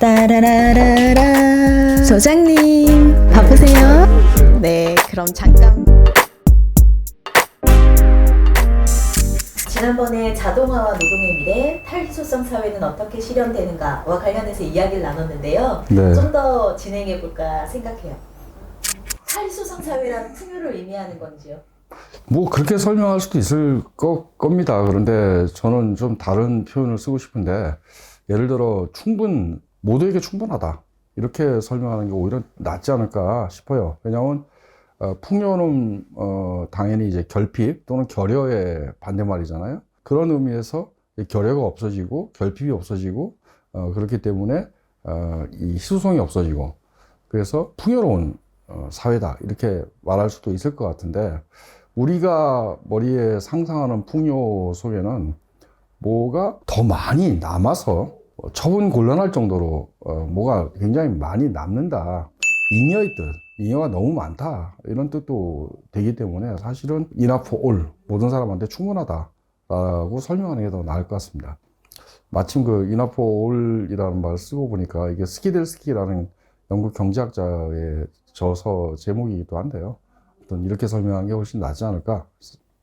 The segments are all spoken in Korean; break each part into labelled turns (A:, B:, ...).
A: 따라라라라. 소장님, 바쁘세요? 네, 그럼 잠깐.
B: 지난번에 자동화와 노동의 미래, 탈희소성 사회는 어떻게 실현되는가와 관련해서 이야기를 나눴는데요.
C: 네.
B: 좀 더 진행해 볼까 생각해요. 탈희소성 사회란 풍요를 의미하는 건지요?
C: 뭐 그렇게 설명할 수도 있을 겁니다. 그런데 저는 좀 다른 표현을 쓰고 싶은데, 예를 들어 모두에게 충분하다 이렇게 설명하는 게 오히려 낫지 않을까 싶어요. 왜냐하면 풍요는 당연히 이제 결핍 또는 결여의 반대말이잖아요. 그런 의미에서 결여가 없어지고 결핍이 없어지고 그렇기 때문에 이 희소성이 없어지고, 그래서 풍요로운 사회다 이렇게 말할 수도 있을 것 같은데, 우리가 머리에 상상하는 풍요 속에는 뭐가 더 많이 남아서 처분 곤란할 정도로 뭐가 굉장히 많이 남는다, 잉여의 뜻, 잉여가 너무 많다 이런 뜻도 되기 때문에 사실은 enough for all, 모든 사람한테 충분하다라고 설명하는 게 더 나을 것 같습니다. 마침 그 enough for all이라는 말을 쓰고 보니까 이게 스키델스키라는 영국 경제학자의 저서 제목이기도 한데요. 이렇게 설명한 게 훨씬 낫지 않을까.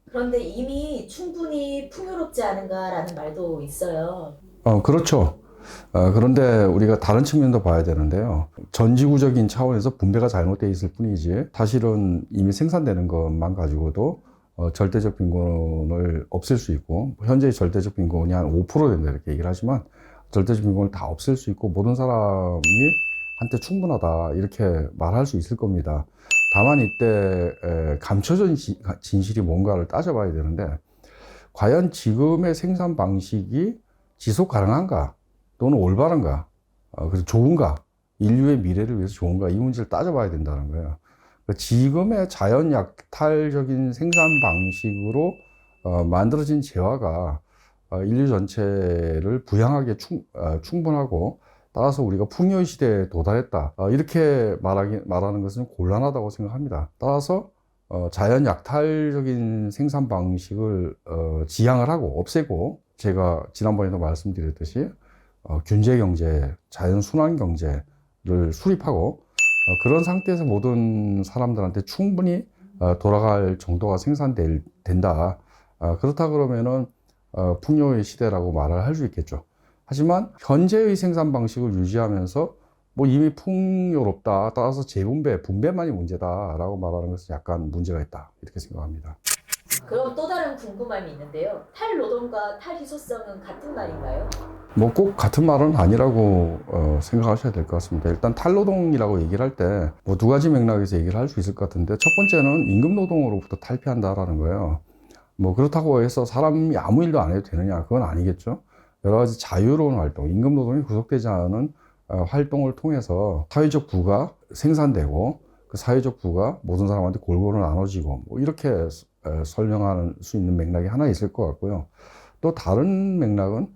B: 그런데 이미 충분히 풍요롭지 않은가라는 말도 있어요.
C: 그렇죠. 그런데 우리가 다른 측면도 봐야 되는데요. 전지구적인 차원에서 분배가 잘못되어 있을 뿐이지, 사실은 이미 생산되는 것만 가지고도 절대적 빈곤을 없앨 수 있고, 현재의 절대적 빈곤이 한 5% 된다 이렇게 얘기를 하지만, 절대적 빈곤을 다 없앨 수 있고 모든 사람이 한테 충분하다 이렇게 말할 수 있을 겁니다. 다만 이때 감춰진 진실이 뭔가를 따져봐야 되는데, 과연 지금의 생산 방식이 지속 가능한가 또는 올바른가, 그래서 좋은가, 인류의 미래를 위해서 좋은가, 이 문제를 따져봐야 된다는 거예요. 지금의 자연 약탈적인 생산 방식으로 만들어진 재화가 인류 전체를 부양하기에 충분하고, 따라서 우리가 풍요의 시대에 도달했다 이렇게 말하는 것은 곤란하다고 생각합니다. 따라서 자연 약탈적인 생산 방식을 지양을 하고 없애고, 제가 지난번에도 말씀드렸듯이 균제 경제, 자연 순환 경제를 수립하고, 그런 상태에서 모든 사람들한테 충분히 돌아갈 정도가 생산된다. 그렇다 그러면은 풍요의 시대라고 말을 할 수 있겠죠. 하지만 현재의 생산 방식을 유지하면서 뭐 이미 풍요롭다, 따라서 분배만이 문제다라고 말하는 것은 약간 문제가 있다 이렇게 생각합니다.
B: 그럼 또 다른 궁금함이 있는데요. 탈노동과 탈희소성은 같은 말인가요?
C: 뭐 꼭 같은 말은 아니라고 생각하셔야 될 것 같습니다. 일단 탈노동이라고 얘기를 할 때 뭐 두 가지 맥락에서 얘기를 할 수 있을 것 같은데, 첫 번째는 임금노동으로부터 탈피한다라는 거예요. 뭐 그렇다고 해서 사람이 아무 일도 안 해도 되느냐, 그건 아니겠죠. 여러 가지 자유로운 활동, 임금노동이 구속되지 않은 활동을 통해서 사회적 부가 생산되고, 그 사회적 부가 모든 사람한테 골고루 나눠지고, 뭐 이렇게 설명할 수 있는 맥락이 하나 있을 것 같고요. 또 다른 맥락은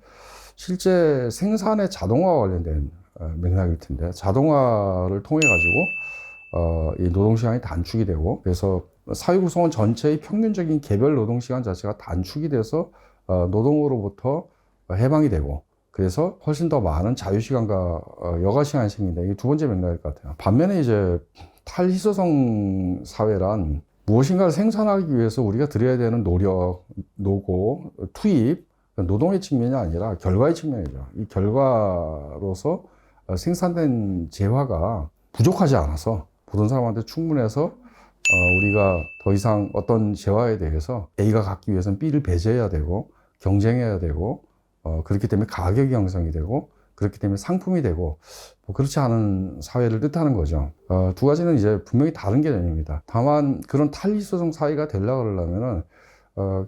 C: 실제 생산의 자동화와 관련된 맥락일 텐데, 자동화를 통해 가지고 이 노동시간이 단축이 되고, 그래서 사회 구성원 전체의 평균적인 개별 노동시간 자체가 단축이 돼서 노동으로부터 해방이 되고, 그래서 훨씬 더 많은 자유시간과 여가시간이 생긴다. 이게 두 번째 맥락일 것 같아요. 반면에 이제 탈희소성 사회란 무엇인가를 생산하기 위해서 우리가 들여야 되는 노력, 노고, 투입, 노동의 측면이 아니라 결과의 측면이죠. 이 결과로서 생산된 재화가 부족하지 않아서 모든 사람한테 충분해서 우리가 더 이상 어떤 재화에 대해서 A가 갖기 위해서는 B를 배제해야 되고 경쟁해야 되고, 그렇기 때문에 가격이 형성이 되고, 그렇기 때문에 상품이 되고, 뭐 그렇지 않은 사회를 뜻하는 거죠. 두 가지는 이제 분명히 다른 개념입니다. 다만 그런 탈희소성 사회가 되려고 그러려면은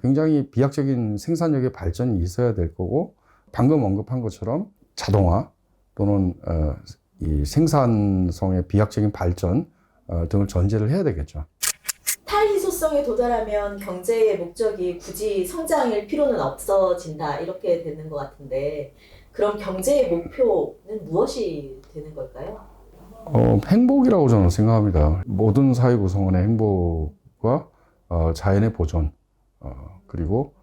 C: 굉장히 비약적인 생산력의 발전이 있어야 될 거고, 방금 언급한 것처럼 자동화 또는 이 생산성의 비약적인 발전 등을 전제를 해야 되겠죠.
B: 탈희소성에 도달하면 경제의 목적이 굳이 성장일 필요는 없어진다 이렇게 되는 것 같은데, 그럼 경제의 목표는 무엇이 되는 걸까요?
C: 행복이라고 저는 생각합니다. 모든 사회 구성원의 행복과 자연의 보존, 그리고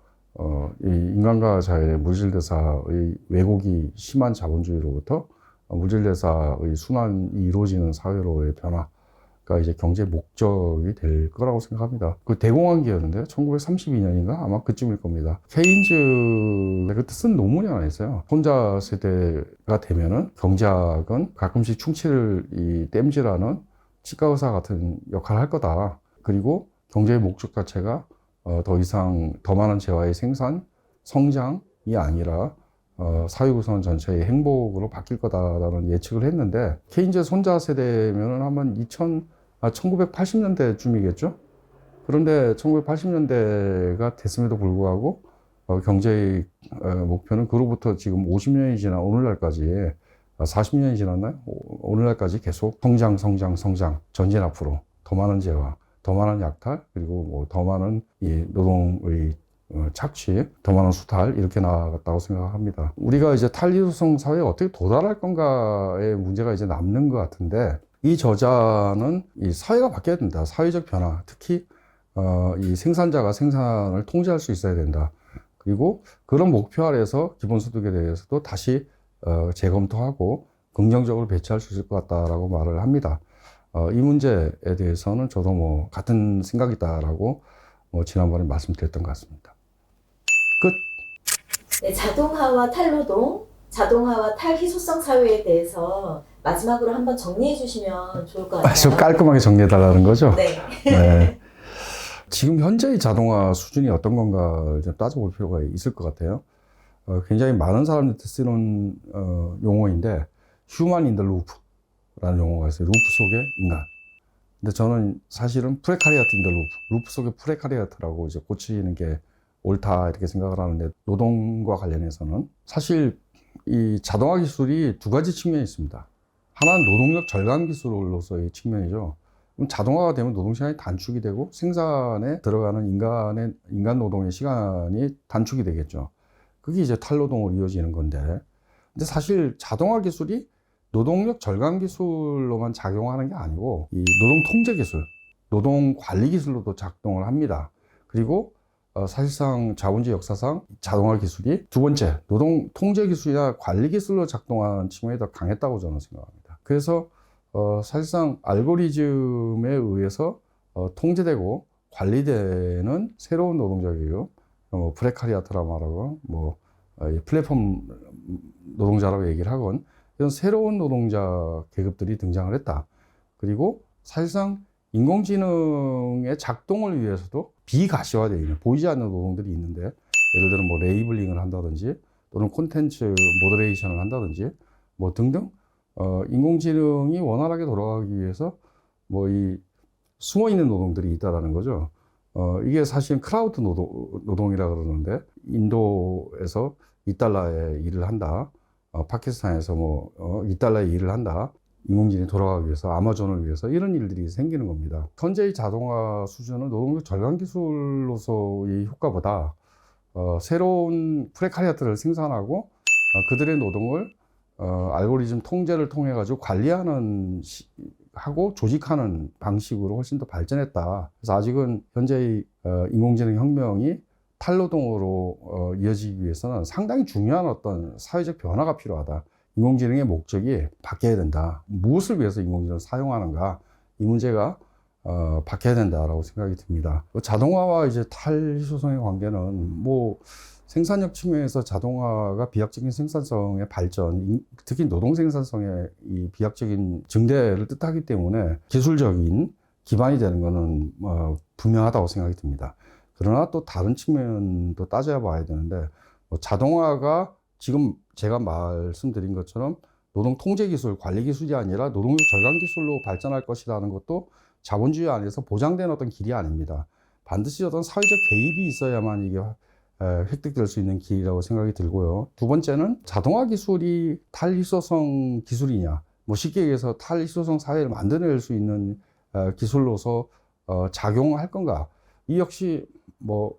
C: 이 인간과 자연의 물질대사의 왜곡이 심한 자본주의로부터 물질대사의 순환이 이루어지는 사회로의 변화가 이제 경제 목적이 될 거라고 생각합니다. 그 대공황기였는데 1932년인가 아마 그쯤일 겁니다. 케인즈 그때 쓴 논문이 하나 있어요. 손자 세대가 되면은 경제학은 가끔씩 충치를 땜질하는 치과 의사 같은 역할을 할 거다. 그리고 경제의 목적 자체가 더 이상 더 많은 재화의 생산, 성장이 아니라 사회 구성 전체의 행복으로 바뀔 거다라는 예측을 했는데 케인즈 손자 세대면은 아마 1980년대쯤이겠죠. 그런데 1980년대가 됐음에도 불구하고 경제의 목표는 그로부터 지금 50년이 지난 오늘날까지 40년이 지났나요? 오늘날까지 계속 성장, 전진 앞으로 더 많은 재화, 더 많은 약탈, 그리고 뭐 더 많은 이 노동의 착취, 더 많은 수탈 이렇게 나아갔다고 생각합니다. 우리가 이제 탈리소성 사회에 어떻게 도달할 건가의 문제가 이제 남는 것 같은데 이 저자는 이 사회가 바뀌어야 된다. 사회적 변화, 특히 이 생산자가 생산을 통제할 수 있어야 된다. 그리고 그런 목표 아래에서 기본소득에 대해서도 다시 재검토하고 긍정적으로 배치할 수 있을 것 같다라고 말을 합니다. 이 문제에 대해서는 저도 뭐 같은 생각이다라고 지난번에 말씀드렸던 것 같습니다. 끝.
B: 네, 자동화와 탈노동, 자동화와 탈희소성 사회에 대해서 마지막으로 한번 정리해 주시면 좋을 것 같아요.
C: 좀 깔끔하게 정리해달라는 거죠?
B: 네.
C: 네. 지금 현재의 자동화 수준이 어떤 건가 좀 따져볼 필요가 있을 것 같아요. 굉장히 많은 사람들한테 쓰는 용어인데 휴먼 인 더 루프라는 용어가 있어요. 루프 속의 인간. 근데 저는 사실은 프레카리아트 인 더 루프 속의 프레카리아트라고 이제 고치는 게 옳다 이렇게 생각을 하는데 노동과 관련해서는 사실 이 자동화 기술이 두 가지 측면이 있습니다. 하나는 노동력 절감 기술로서의 측면이죠. 그럼 자동화가 되면 노동시간이 단축이 되고 생산에 들어가는 인간 노동의 시간이 단축이 되겠죠. 그게 이제 탈노동으로 이어지는 건데. 근데 사실 자동화 기술이 노동력 절감 기술로만 작용하는 게 아니고 이 노동 통제 기술, 노동 관리 기술로도 작동을 합니다. 그리고 사실상 자본주의 역사상 자동화 기술이 두 번째 노동 통제 기술이나 관리 기술로 작동하는 측면이 더 강했다고 저는 생각합니다. 그래서 사실상 알고리즘에 의해서 통제되고 관리되는 새로운 노동자이고요. 프레카리아트라 말하고 플랫폼 노동자라고 얘기를 하건 이런 새로운 노동자 계급들이 등장을 했다. 그리고 사실상 인공지능의 작동을 위해서도 비가시화되어 있는 보이지 않는 노동들이 있는데 예를 들어 뭐 레이블링을 한다든지 또는 콘텐츠 모더레이션을 한다든지 뭐 등등 인공지능이 원활하게 돌아가기 위해서 뭐 이 숨어 있는 노동들이 있다라는 거죠. 이게 사실은 크라우드 노동이라 그러는데 인도에서 $2에 일을 한다. 파키스탄에서 $2에 일을 한다. 인공지능이 돌아가기 위해서, 아마존을 위해서 이런 일들이 생기는 겁니다. 현재의 자동화 수준은 노동력 절감 기술로서의 효과보다 새로운 프레카리아트를 생산하고 그들의 노동을 알고리즘 통제를 통해 가지고 관리하는 하고 조직하는 방식으로 훨씬 더 발전했다. 그래서 아직은 현재의 인공지능 혁명이 탈노동으로 이어지기 위해서는 상당히 중요한 어떤 사회적 변화가 필요하다. 인공지능의 목적이 바뀌어야 된다. 무엇을 위해서 인공지능을 사용하는가? 이 문제가 바뀌어야 된다라고 생각이 듭니다. 자동화와 이제 탈희소성의 관계는 뭐 생산력 측면에서 자동화가 비약적인 생산성의 발전, 특히 노동 생산성의 이 비약적인 증대를 뜻하기 때문에 기술적인 기반이 되는 것은 분명하다고 생각이 듭니다. 그러나 또 다른 측면도 따져야 봐야 되는데 자동화가 지금 제가 말씀드린 것처럼 노동 통제 기술, 관리 기술이 아니라 노동력 절감 기술로 발전할 것이라는 것도 자본주의 안에서 보장된 어떤 길이 아닙니다. 반드시 어떤 사회적 개입이 있어야만 이게 획득될 수 있는 길이라고 생각이 들고요. 두 번째는 자동화 기술이 탈희소성 기술이냐, 쉽게 얘기해서 탈희소성 사회를 만들어낼 수 있는 기술로서 작용할 건가? 이 역시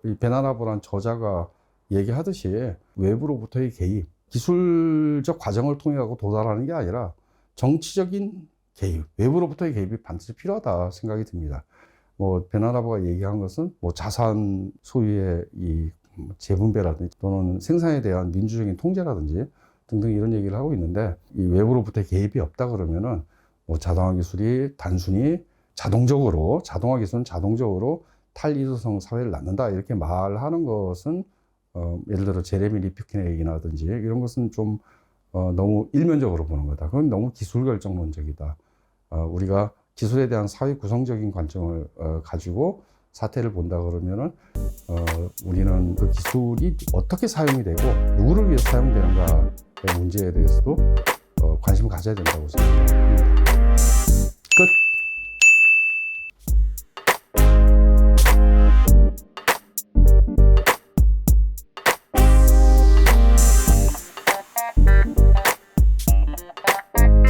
C: 이 베나나보란 저자가 얘기하듯이 외부로부터의 개입, 기술적 과정을 통해 가고 도달하는 게 아니라 정치적인 개입, 외부로부터의 개입이 반드시 필요하다 생각이 듭니다. 베나나보가 얘기한 것은 자산 소유의 이 재분배라든지 또는 생산에 대한 민주적인 통제라든지 등등 이런 얘기를 하고 있는데 이 외부로부터 개입이 없다 그러면은 뭐 자동화 기술이 단순히 자동화 기술은 자동적으로 탈이소성 사회를 낳는다 이렇게 말하는 것은 예를 들어 제레미 리프킨의 얘기라든지 이런 것은 좀 너무 일면적으로 보는 거다. 그건 너무 기술 결정론적이다. 우리가 기술에 대한 사회 구성적인 관점을 가지고 사태를 본다 그러면은 우리는 그 기술이 어떻게 사용이 되고 누구를 위해서 사용되는가의 문제에 대해서도 관심을 가져야 된다고 생각합니다.